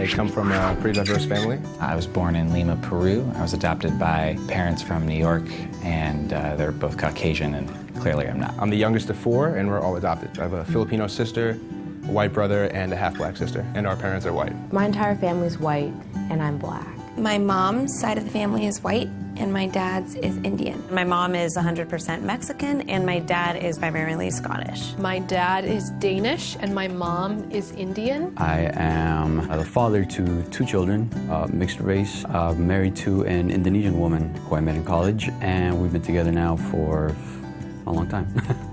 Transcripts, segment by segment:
I come from a pretty diverse family. I was born in Lima, Peru. I was adopted by parents from New York, and they're both Caucasian, and clearly I'm not. I'm the youngest of four, and we're all adopted. I have a Filipino sister, a white brother, and a half-black sister, and our parents are white. My entire family's white, and I'm black. My mom's side of the family is white, and my dad's is Indian. My mom is 100% Mexican, and my dad is primarily Scottish. My dad is Danish, and my mom is Indian. I am the father to two children, mixed race, married to an Indonesian woman who I met in college, and we've been together now for a long time.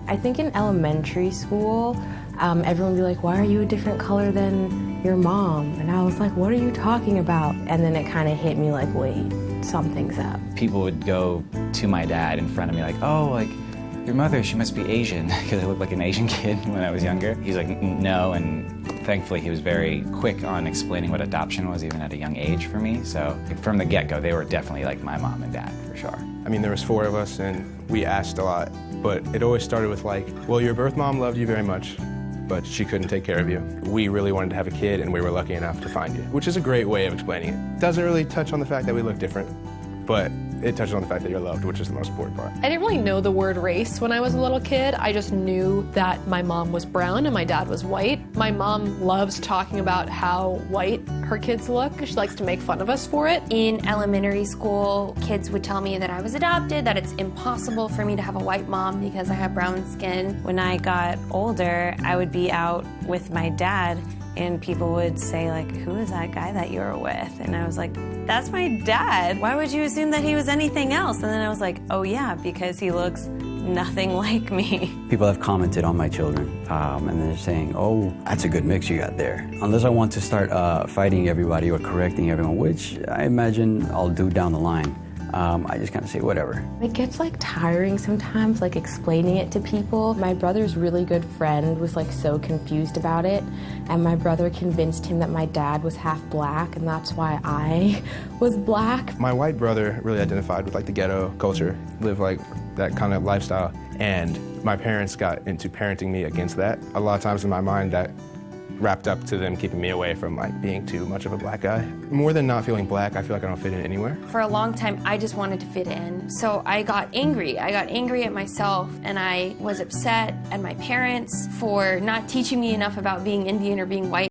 I think in elementary school, everyone would be like, why are you a different color than your mom? And I was like, what are you talking about? And then it kind of hit me like, wait, something's up. People would go to my dad in front of me like, oh, like, your mother, she must be Asian, because I looked like an Asian kid when I was younger. He's like, no, and thankfully he was very quick on explaining what adoption was, even at a young age for me. So from the get-go, they were definitely like my mom and dad, for sure. I mean, there was four of us, and we asked a lot, but it always started with like, well, your birth mom loved you very much, but she couldn't take care of you. We really wanted to have a kid, and we were lucky enough to find you, which is a great way of explaining it. Doesn't really touch on the fact that we look different, but it touches on the fact that you're loved, which is the most important part. I didn't really know the word race when I was a little kid. I just knew that my mom was brown and my dad was white. My mom loves talking about how white her kids look. She likes to make fun of us for it. In elementary school, kids would tell me that I was adopted, that it's impossible for me to have a white mom because I have brown skin. When I got older, I would be out with my dad, and people would say, like, who is that guy that you're with? And I was like, that's my dad. Why would you assume that he was anything else? And then I was like, oh yeah, because he looks nothing like me. People have commented on my children, and they're saying, oh, that's a good mix you got there. Unless I want to start fighting everybody or correcting everyone, which I imagine I'll do down the line. I just kind of say whatever. It gets like tiring sometimes, like explaining it to people. My brother's really good friend was like so confused about it, and my brother convinced him that my dad was half black, and that's why I was black. My white brother really identified with like the ghetto culture, lived like that kind of lifestyle, and my parents got into parenting me against that. A lot of times in my mind that wrapped up to them keeping me away from like being too much of a black guy. More than not feeling black, I feel like I don't fit in anywhere. For a long time, I just wanted to fit in. So I got angry. I got angry at myself, and I was upset at my parents for not teaching me enough about being Indian or being white.